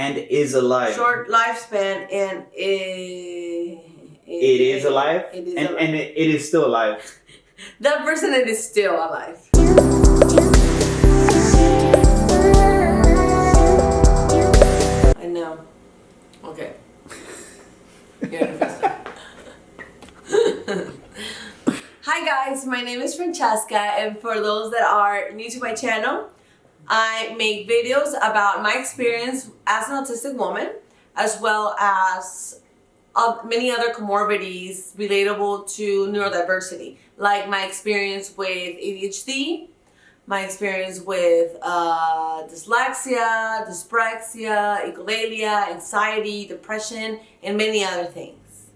And is alive. Short lifespan, and it is alive. It is and, alive. And it is still alive. That person is still alive. I know. Okay. You're interested. Hi guys, my name is Francesca, and for those that are new to my channel, I make videos about my experience as an autistic woman, as well as many other comorbidities relatable to neurodiversity, like my experience with ADHD, my experience with dyslexia, dyspraxia, echolalia, anxiety, depression, and many other things.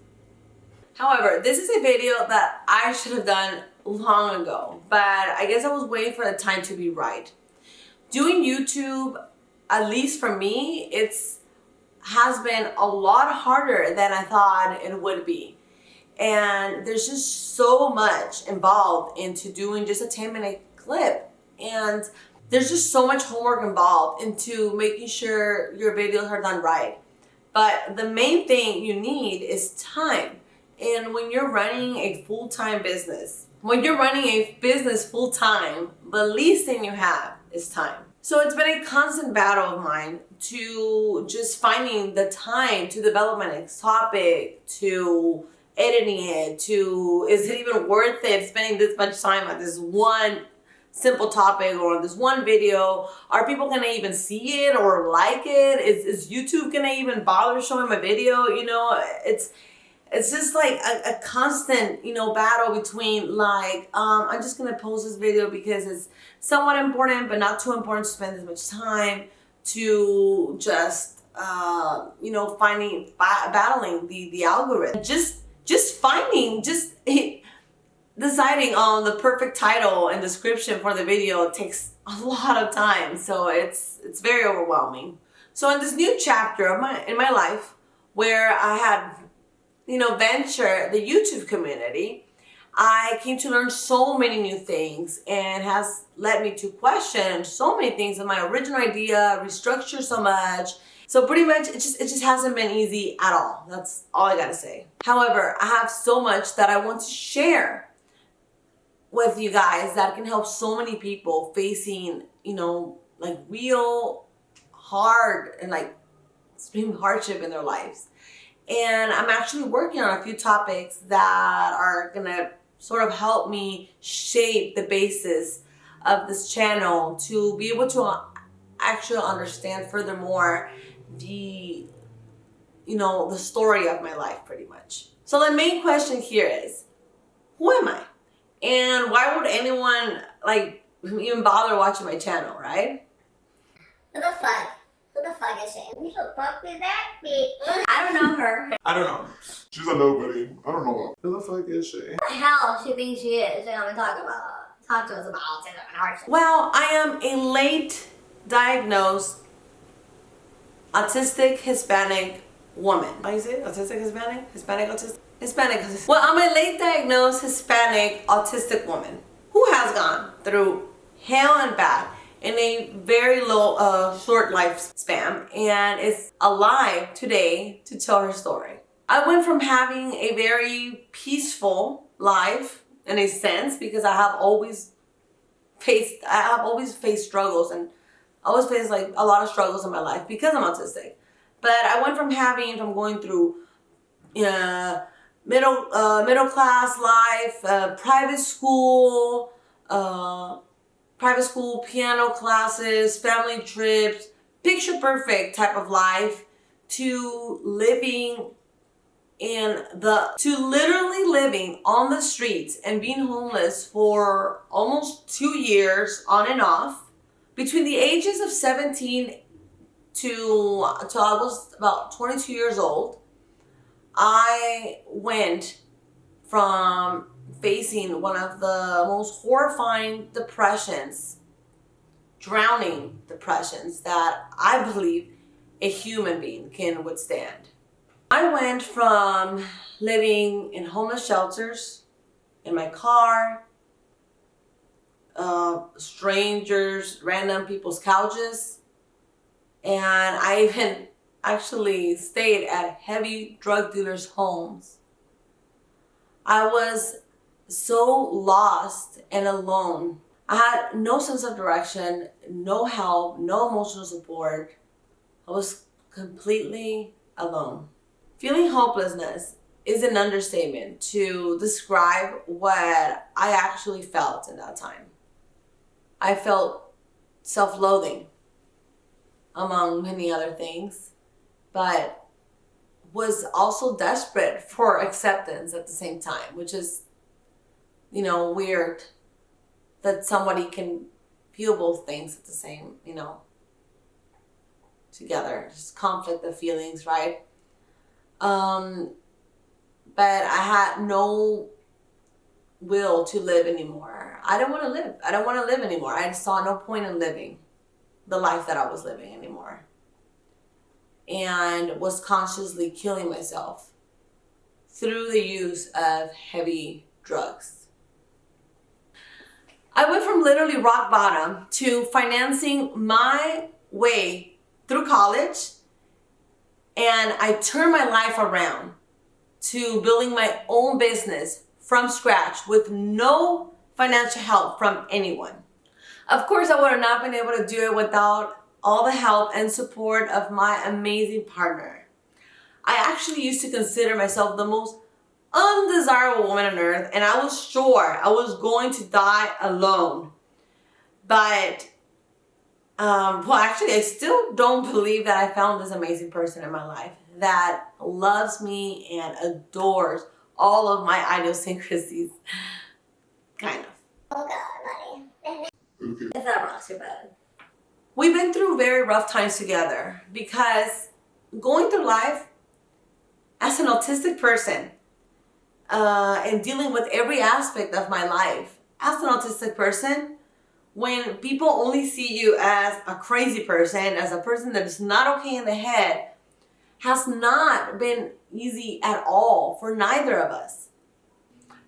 However, this is a video that I should have done long ago, but I guess I was waiting for the time to be right. Doing YouTube, at least for me, has been a lot harder than I thought it would be. And there's just so much involved into doing just a 10-minute clip. And there's just so much homework involved into making sure your videos are done right. But the main thing you need is time. And when you're running a full-time business, full-time, the least thing you have is time. So it's been a constant battle of mine to just finding the time to develop my next topic, to editing it, to is it even worth it spending this much time on this one simple topic or this one video? Are people gonna even see it or like it? Is YouTube gonna even bother showing my video? You know, it's just like a constant, battle between like, I'm just going to post this video because it's somewhat important, but not too important to spend as much time, to just, battling the algorithm. Just deciding on the perfect title and description for the video takes a lot of time. So it's very overwhelming. So in this new chapter in my life, where I had venture the YouTube community, I came to learn so many new things, and has led me to question so many things in my original idea, restructure so much. So pretty much it just hasn't been easy at all. That's all I gotta say. However, I have so much that I want to share with you guys that can help so many people facing, like real hard and like extreme hardship in their lives. And I'm actually working on a few topics that are gonna sort of help me shape the basis of this channel to be able to actually understand furthermore the story of my life, pretty much. So the main question here is, who am I? And why would anyone even bother watching my channel, right? Who the fuck? Who the fuck is she? Who the fuck is that bitch? I don't know her. I don't know. She's a nobody. I don't know her. Who the fuck is she? Who the hell she thinks she is? She's gonna talk to us about autism and hardship. Well, I am a late diagnosed autistic Hispanic woman. How do you say it? Autistic Hispanic? Hispanic autistic? Hispanic autistic. Well, I'm a late diagnosed Hispanic autistic woman who has gone through hell and back in a very short lifespan, and is alive today to tell her story. I went from having a very peaceful life in a sense, because I have always faced struggles, and I always faced like a lot of struggles in my life because I'm autistic. But I went from going through middle class life, private school, piano classes, family trips, picture perfect type of life, to literally living on the streets and being homeless for almost 2 years on and off. Between the ages of 17 till I was about 22 years old, I went from facing one of the most horrifying drowning depressions that I believe a human being can withstand. I went from living in homeless shelters, in my car, strangers, random people's couches, and I even actually stayed at heavy drug dealers' homes. I was so lost and alone. I had no sense of direction, no help, no emotional support. I was completely alone. Feeling hopelessness is an understatement to describe what I actually felt in that time. I felt self-loathing, among many other things, but was also desperate for acceptance at the same time, which is, weird that somebody can feel both things at the same, together. Just conflict of feelings, right? But I had no will to live anymore. I don't want to live. I don't want to live anymore. I saw no point in living the life that I was living anymore. And was consciously killing myself through the use of heavy drugs. I went from literally rock bottom to financing my way through college, and I turned my life around to building my own business from scratch with no financial help from anyone. Of course, I would have not been able to do it without all the help and support of my amazing partner. I actually used to consider myself the most undesirable woman on earth, and I was sure I was going to die alone. But, actually, I still don't believe that I found this amazing person in my life that loves me and adores all of my idiosyncrasies. Kind of. Oh God, buddy. Okay. It's not wrong, too bad. We've been through very rough times together because going through life as an autistic person and dealing with every aspect of my life as an autistic person, when people only see you as a crazy person, as a person that is not okay in the head, has not been easy at all for neither of us.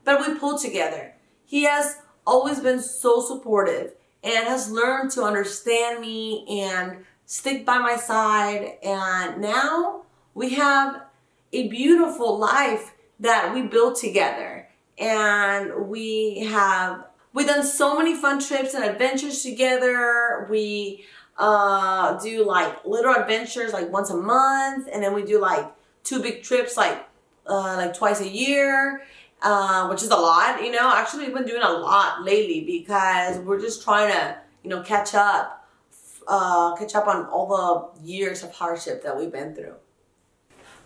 But we pulled together. He has always been so supportive and has learned to understand me and stick by my side. And now we have a beautiful life that we built together. And we've done so many fun trips and adventures together. We do like little adventures like once a month, and then we do like 2 big trips like twice a year. Which is a lot, Actually, we've been doing a lot lately because we're just trying to, catch up on all the years of hardship that we've been through.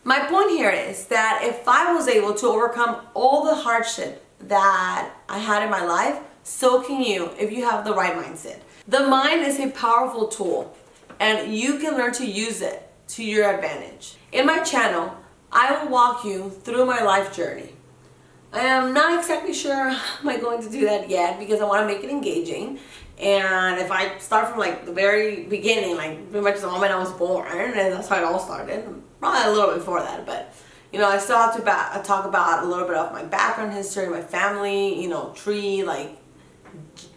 My point here is that if I was able to overcome all the hardship that I had in my life, so can you if you have the right mindset. The mind is a powerful tool, and you can learn to use it to your advantage. In my channel, I will walk you through my life journey. I am not exactly sure how am I going to do that yet because I want to make it engaging. And if I start from like the very beginning, like pretty much the moment I was born, and that's how it all started, probably a little bit before that, but I still have to talk about a little bit of my background history, my family, tree, like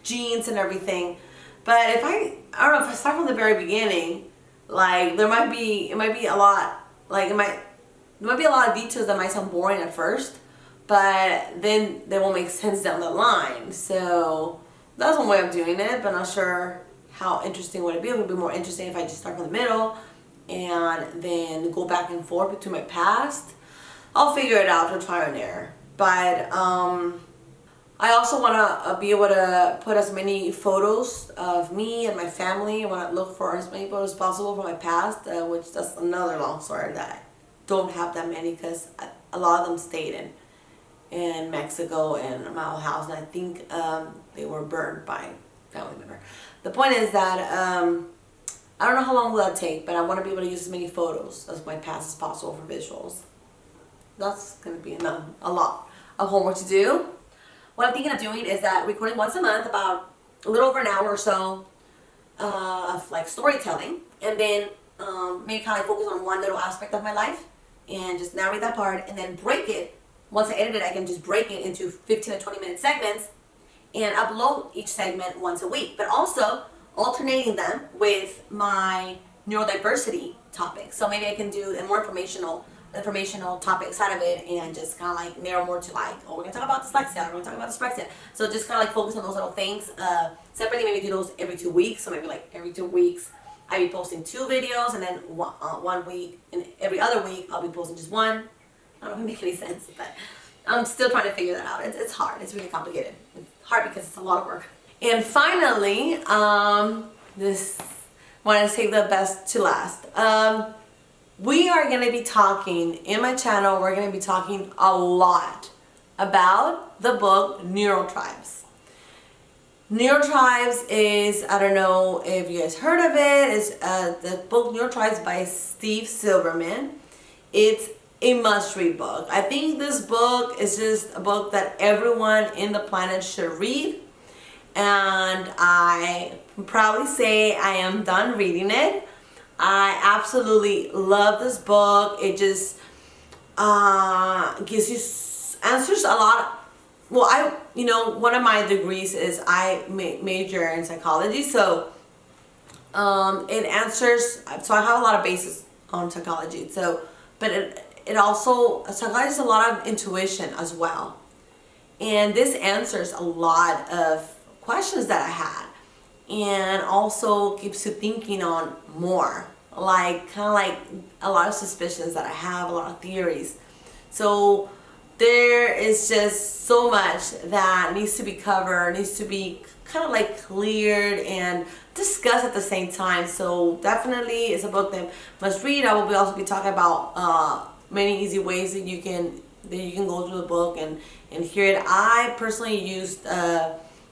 genes and everything. But if I don't know, if I start from the very beginning, like it might be a lot, like there might be a lot of details that might sound boring at first, but then they won't make sense down the line. So that's one way of doing it, but not sure how interesting would it be. It would be more interesting if I just start from the middle and then go back and forth between my past. I'll figure it out through trial and error. But I also want to be able to put as many photos of me and my family. I want to look for as many photos as possible from my past, which that's another long story that I don't have that many because a lot of them stayed in Mexico and my old house, and I think they were burned by family member. The point is that I don't know how long will that take, but I want to be able to use as many photos of my past as possible for visuals. That's going to be a lot of homework to do. What I'm thinking of doing is that recording once a month about a little over an hour or so of like storytelling, and then maybe kind of focus on one little aspect of my life and just narrate that part, and then break it. Once I edit it, I can just break it into 15 to 20 minute segments and upload each segment once a week, but also alternating them with my neurodiversity topics. So maybe I can do a more informational topic side of it and just kind of like narrow more to like, oh, we're gonna talk about dyslexia, we're gonna talk about dyspraxia. So just kind of like focus on those little things separately. Maybe do those every 2 weeks. So maybe like every 2 weeks I'll be posting 2 videos, and then 1 week, and every other week I'll be posting just one. I don't know if it makes any sense, but I'm still trying to figure that out. It's hard. It's really complicated. It's hard because it's a lot of work. And finally, this want to save the best to last. We are going to be talking in my channel. We're going to be talking a lot about the book Neurotribes. Neurotribes is, I don't know if you guys heard of it, is the book Neurotribes by Steve Silverman. It's a must-read book. I think this book is just a book that everyone in the planet should read, and I can proudly say I am done reading it. I absolutely love this book. It just gives you answers a lot. Well, one of my degrees is I major in psychology, so it answers. So I have a lot of basis on psychology. So, but it also, psychology is a lot of intuition as well, and this answers a lot of questions that I had, and also keeps you thinking on more, like kind of like a lot of suspicions that I have, a lot of theories. So there is just so much that needs to be covered, needs to be kind of like cleared and discussed at the same time. So definitely it's a book that must read. I will also be talking about many easy ways that you can go through the book and hear it. I personally used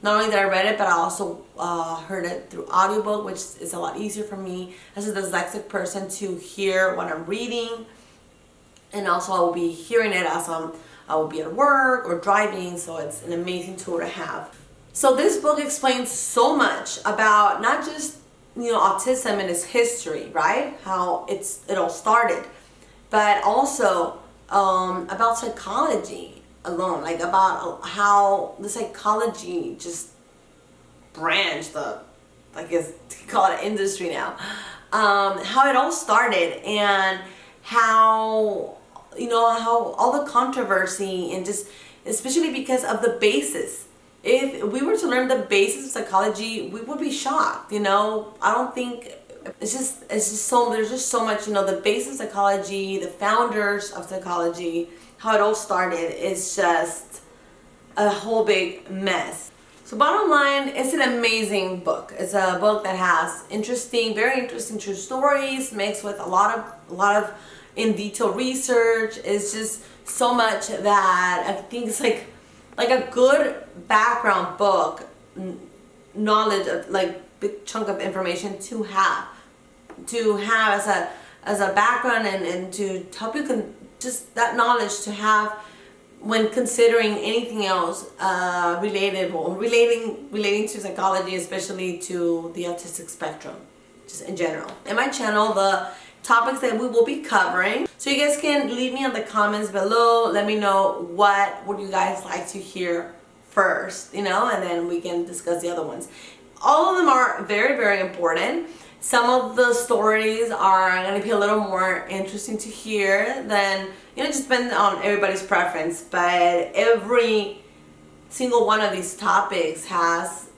not only that I read it, but I also heard it through audiobook, which is a lot easier for me as a dyslexic person to hear what I'm reading. And also I will be hearing it as I will be at work or driving, so it's an amazing tool to have. So this book explains so much about not just autism and its history, right? How it all started, but also about psychology alone, like about how the psychology just branched up, I guess you call it an industry now. How it all started and how how all the controversy and just especially because of the basis. If we were to learn the basis of psychology, we would be shocked. I don't think it's just so there's just so much. The basis of psychology, the founders of psychology, how it all started is just a whole big mess. So bottom line, it's an amazing book. It's a book that has very interesting true stories mixed with a lot of in detail research. It's just so much that I think it's like a good background book, knowledge of like big chunk of information to have as a background and to help you just that knowledge to have when considering anything else relating to psychology, especially to the autistic spectrum, just in general. In my channel, the topics that we will be covering, so you guys can leave me in the comments below. Let me know what would you guys like to hear first, and then we can discuss the other ones. All of them are very, very important. Some of the stories are going to be a little more interesting to hear than, just depends on everybody's preference. But every single one of these topics has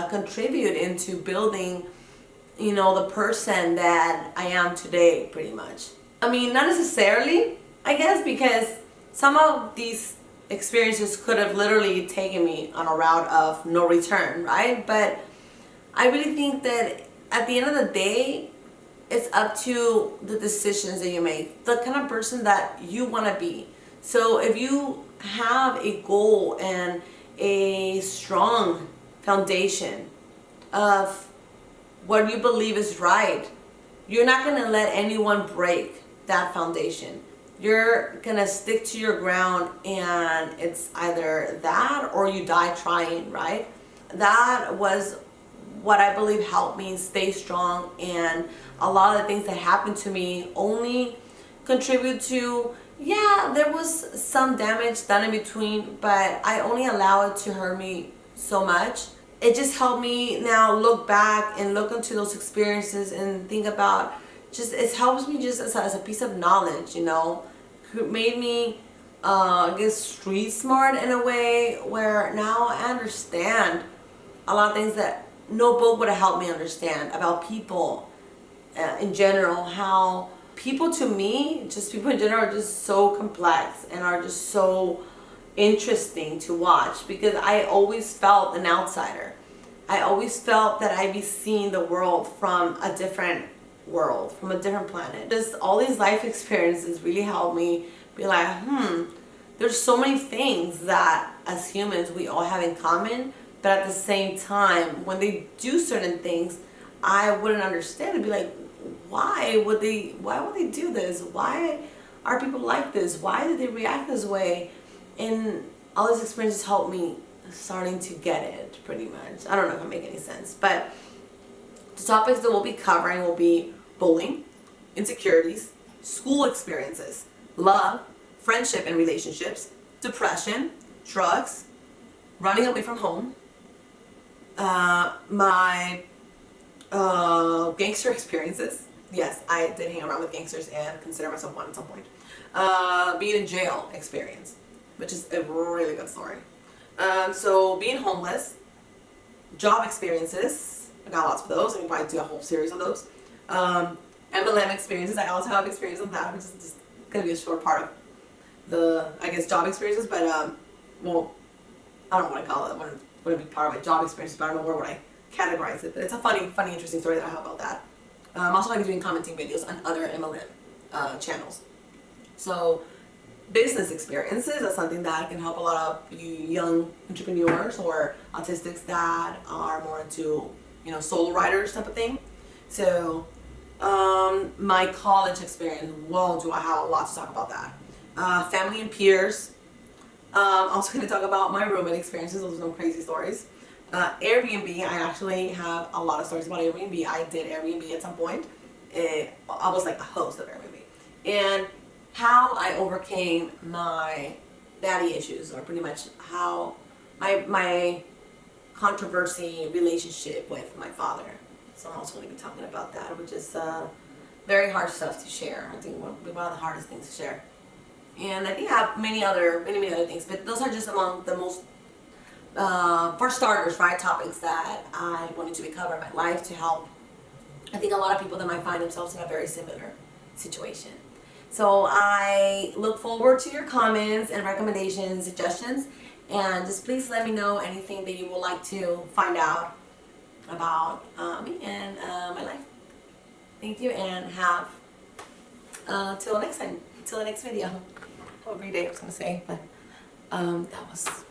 contributed into building, the person that I am today, pretty much. I mean, not necessarily, I guess, because some of these experiences could have literally taken me on a route of no return, right? But I really think that at the end of the day, it's up to the decisions that you make, the kind of person that you want to be. So if you have a goal and a strong foundation of what you believe is right, you're not going to let anyone break that foundation. You're going to stick to your ground, and it's either that or you die trying, right? That was what I believe helped me stay strong, and a lot of the things that happened to me only contribute to, there was some damage done in between, but I only allow it to hurt me so much. It just helped me now look back and look into those experiences and think about just it helps me just as a piece of knowledge, you know. It made me I guess street smart in a way where now I understand a lot of things that no book would have helped me understand about people in general. How people to me, just people in general, are just so complex and are just so interesting to watch, because I always felt an outsider. I always felt that I'd be seeing the world from a different world, from a different planet. Just all these life experiences really helped me be like, there's so many things that as humans we all have in common, but at the same time, when they do certain things, I wouldn't understand. It'd be like, why would they do this? Why are people like this? Why did they react this way? And all these experiences helped me starting to get it, pretty much. I don't know if I make any sense, but the topics that we'll be covering will be bullying, insecurities, school experiences, love, friendship and relationships, depression, drugs, running away from home, my gangster experiences. Yes, I did hang around with gangsters and consider myself one at some point. Being in jail experience, which is a really good story. So being homeless, job experiences, I got lots of those. I can probably do a whole series on those. MLM experiences, I also have experience on that, which is just going to be a short part of the, I guess, job experiences, but, well, I don't know what I call it. I wouldn't be part of my job experiences, but I don't know where would I categorize it. But it's a funny, interesting story that I have about that. I'm also going to be doing commenting videos on other MLM channels. So, business experiences, that's something that can help a lot of you young entrepreneurs or autistics that are more into, you know, solo writers type of thing. So, my college experience, whoa, do I have a lot to talk about that. Family and peers. Also going to talk about my roommate experiences. Those are some crazy stories. Airbnb. I actually have a lot of stories about Airbnb. I did Airbnb at some point. I was like a host of Airbnb. And how I overcame my daddy issues, or pretty much how my controversy relationship with my father. So I'm also going to be talking about that, which is very hard stuff to share. I think one of the hardest things to share. And I think I have many other things, but those are just among the most, for starters, right, topics that I wanted to be covered in my life to help, I think, a lot of people that might find themselves in a very similar situation. So I look forward to your comments and recommendations, suggestions, and just please let me know anything that you would like to find out about me and my life. Thank you, and have till next time, till the next video. Have a great day, I was gonna say, but that was